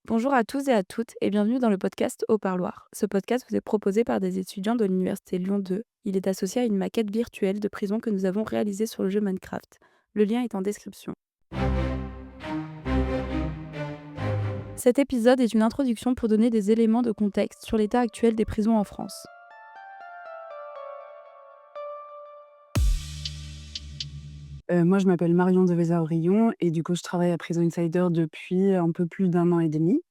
Bonjour à tous et à toutes et bienvenue dans le podcast Au Parloir. Ce podcast vous est proposé par des étudiants de l'Université Lyon 2. Il est associé à une maquette virtuelle de prison que nous avons réalisée sur le jeu Minecraft. Le lien est en description. Cet épisode est une introduction pour donner des éléments de contexte sur l'état actuel des prisons en France. Moi, je m'appelle Marion Devéza-Aubryon et du coup, je travaille à Prison Insider depuis un peu plus d'un an et demi.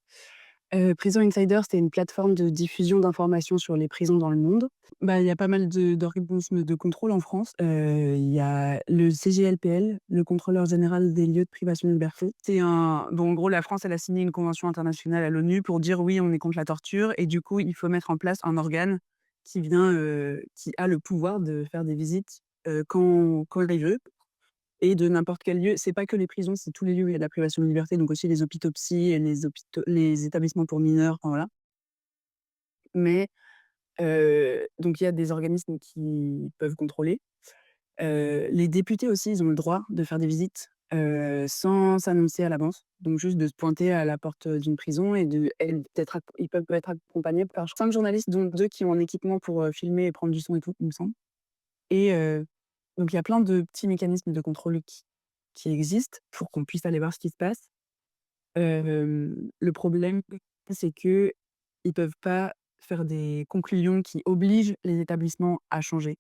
Prison Insider, c'est une plateforme de diffusion d'informations sur les prisons dans le monde. Bah, il y a pas mal d'organismes de contrôle en France. Il y a le CGLPL, le Contrôleur général des lieux de privation de liberté. En gros, la France, elle a signé une convention internationale à l'ONU pour dire: «Oui, on est contre la torture» et du coup, il faut mettre en place un organe qui a le pouvoir de faire des visites, quand il veut et de n'importe quel lieu. C'est pas que les prisons, c'est tous les lieux où il y a de la privation de liberté, donc aussi les hôpitaux psy et les établissements pour mineurs, enfin voilà. Mais donc il y a des organismes qui peuvent contrôler. Les députés aussi, ils ont le droit de faire des visites, sans s'annoncer à l'avance. Donc juste de se pointer à la porte, d'une prison et ils peuvent être accompagnés par 5 journalistes, dont 2 qui ont un équipement pour, filmer et prendre du son et tout, il me semble. Et donc il y a plein de petits mécanismes de contrôle qui existent pour qu'on puisse aller voir ce qui se passe. Le problème, c'est qu'ils peuvent pas faire des conclusions qui obligent les établissements à changer.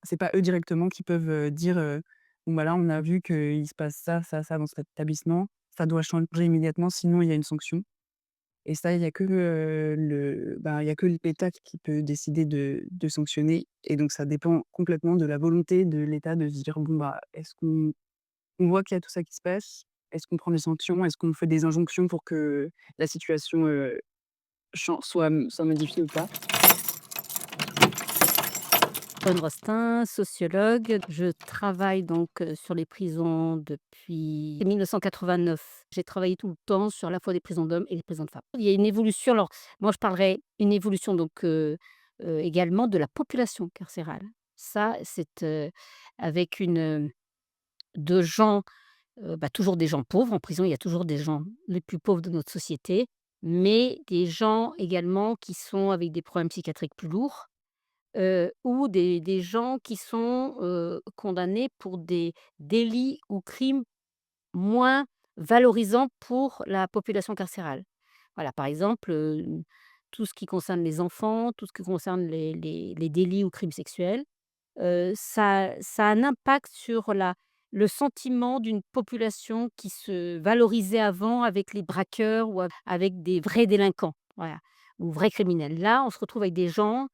C'est pas eux directement qui peuvent, dire, «Bon bah là, on a vu qu'il se passe ça, ça, ça dans cet établissement, ça doit changer immédiatement, sinon il y a une sanction». Et ça, il y a que l'État qui peut décider de sanctionner et donc ça dépend complètement de la volonté de l'État de se dire: «Bon, bah, est-ce qu'on voit qu'il y a tout ça qui se passe? Est-ce qu'on prend des sanctions? Est-ce qu'on fait des injonctions pour que la situation, soit modifiée ou pas?» Anne Rostin, sociologue. Je travaille donc sur les prisons depuis 1989. J'ai travaillé tout le temps sur à la fois des prisons d'hommes et des prisons de femmes. Il y a une évolution, alors moi je parlerai une évolution donc également de la population carcérale. Ça, c'est avec de gens, toujours des gens pauvres. En prison, il y a toujours des gens les plus pauvres de notre société, mais des gens également qui sont avec des problèmes psychiatriques plus lourds. Ou des gens qui sont, condamnés pour des délits ou crimes moins valorisants pour la population carcérale. Voilà, par exemple, tout ce qui concerne les enfants, tout ce qui concerne les délits ou crimes sexuels, ça a un impact sur le sentiment d'une population qui se valorisait avant avec les braqueurs ou avec des vrais délinquants, voilà, ou vrais criminels. Là, on se retrouve avec des gens,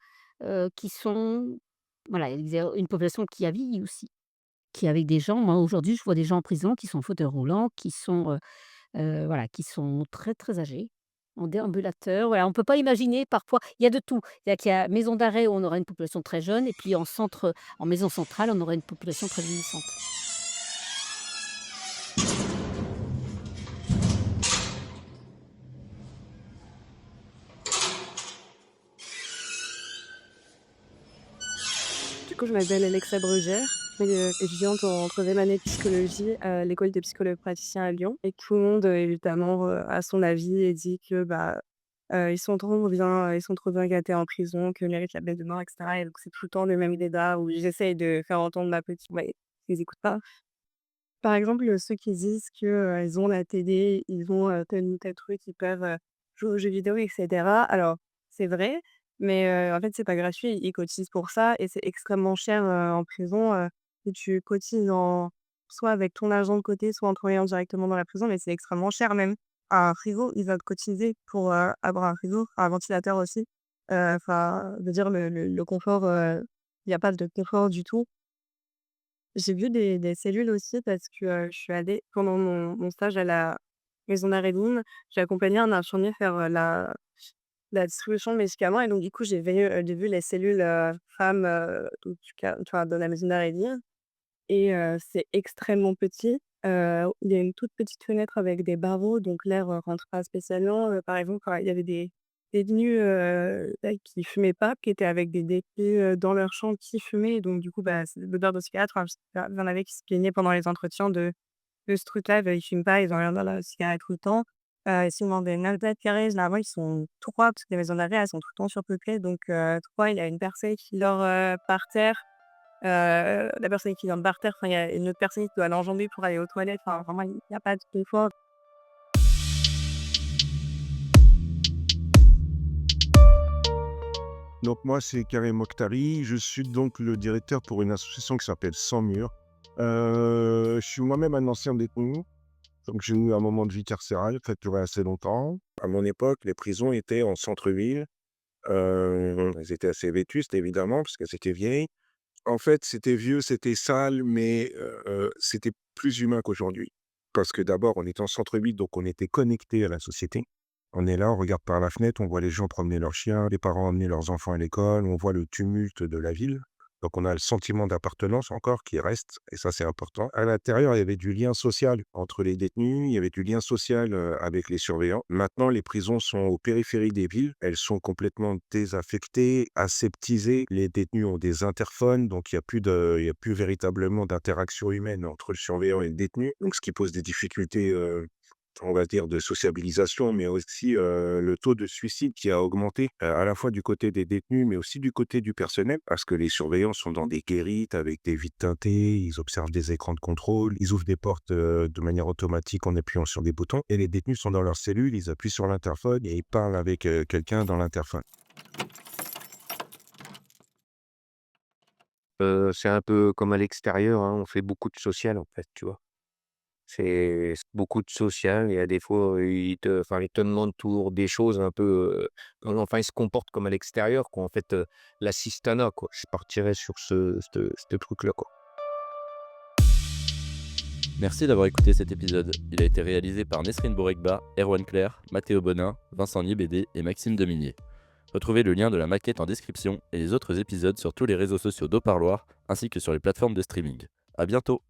qui sont voilà, il y a une population qui a vieilli aussi, qui est avec des gens, moi aujourd'hui, je vois des gens en prison qui sont en fauteuil roulant, qui sont, voilà, qui sont très, très âgés, en déambulateur, voilà, on ne peut pas imaginer parfois il y a de tout. C'est-à-dire qu'il y a maison d'arrêt où on aura une population très jeune et puis en maison centrale, on aurait une population très vieillissante. Du coup, je m'appelle Alexa Brugère, étudiante en 3 année de psychologie à l'école des psychologues praticiens à Lyon et tout le monde, évidemment, a son avis et dit que, ils sont trop bien gâtés en prison, qu'ils méritent la peine de mort et cetera et donc c'est tout le temps le même débat où j'essaye de faire entendre ma petite mais ils écoutent pas. Par exemple, ceux qui disent que, ils ont la télé, ils ont, tel ou tel truc, ils peuvent, jouer aux jeux vidéo et cetera. Alors, c'est vrai, mais en fait, c'est pas gratuit. Ils cotisent pour ça et c'est extrêmement cher, en prison, si tu cotises en soit avec ton argent de côté, soit en travaillant directement dans la prison, mais c'est extrêmement cher même. Un frigo, ils doivent cotiser pour, avoir un frigo, un ventilateur aussi. Enfin, je veux dire le confort, il y a pas de confort du tout. J'ai vu des cellules aussi parce que, je suis allée pendant mon stage à la maison d'arrêt de Nîmes, j'ai accompagné un infirmier faire, la distribution de médicaments et donc du coup, j'ai vu les cellules, femmes, du cas enfin de la maison d'arrêt de Nîmes et c'est extrêmement petit. Il y a une toute petite fenêtre avec des barreaux, donc l'air, rentre pas spécialement. Par exemple, quand il y avait des détenus, là qui fumaient pas, qui étaient avec des détenus, dans leur chambre qui fumaient, donc du coup, bah, c'est l'odeur de cigarette. Enfin, je sais pas, il y en avait qui se plaignaient pendant les entretiens de ce truc-là, bah, ils fument pas, ils ont rien dans la cigarette tout le temps. Si on demande des 9 m², généralement, ils sont 3 parce que les maisons d'arrêt, elles sont tout le temps surpeuplées. Donc 3, il y a une personne qui dort, par terre. La personne qui dort par terre, enfin, il y a une autre personne qui doit l'enjamber pour aller aux toilettes. Enfin, vraiment, il y a pas de confort. Donc moi, c'est Karim Mokhtari. Je suis donc le directeur pour une association qui s'appelle Sans Mur. Je suis moi-même un ancien détenu. Donc j'ai eu un moment de vie carcérale qui a duré assez longtemps. À mon époque, les prisons étaient en centre-ville. Elles étaient assez vétustes, évidemment, parce qu'elles étaient vieilles. En fait, c'était vieux, c'était sale, mais c'était plus humain qu'aujourd'hui. Parce que d'abord, on était en centre-ville, donc on était connecté à la société. On est là, on regarde par la fenêtre, on voit les gens promener leurs chiens, les parents emmener leurs enfants à l'école, on voit le tumulte de la ville. Donc on a le sentiment d'appartenance encore qui reste, et ça c'est important. À l'intérieur, il y avait du lien social entre les détenus, il y avait du lien social avec les surveillants. Maintenant, les prisons sont aux périphéries des villes, elles sont complètement désaffectées, aseptisées. Les détenus ont des interphones, donc il y a plus véritablement d'interaction humaine entre le surveillant et le détenu, donc ce qui pose des difficultés on va dire de sociabilisation, mais aussi le taux de suicide qui a augmenté, à la fois du côté des détenus, mais aussi du côté du personnel, parce que les surveillants sont dans des guérites avec des vitres teintées, ils observent des écrans de contrôle, ils ouvrent des portes de manière automatique en appuyant sur des boutons, et les détenus sont dans leur cellule, ils appuient sur l'interphone et ils parlent avec quelqu'un dans l'interphone. C'est un peu comme à l'extérieur, hein, on fait beaucoup de social, en fait, tu vois? C'est beaucoup de social. Il y a des fois, ils te demandent toujours des choses un peu, enfin, ils se comportent comme à l'extérieur, quoi, en fait, l'assistanat, quoi. Je partirais sur ce truc-là, quoi. Merci d'avoir écouté cet épisode. Il a été réalisé par Nesrine Borekba, Erwan Claire, Mathéo Bonin, Vincent Niébédé et Maxime Deminier. Retrouvez le lien de la maquette en description et les autres épisodes sur tous les réseaux sociaux d'Au Parloir ainsi que sur les plateformes de streaming. À bientôt!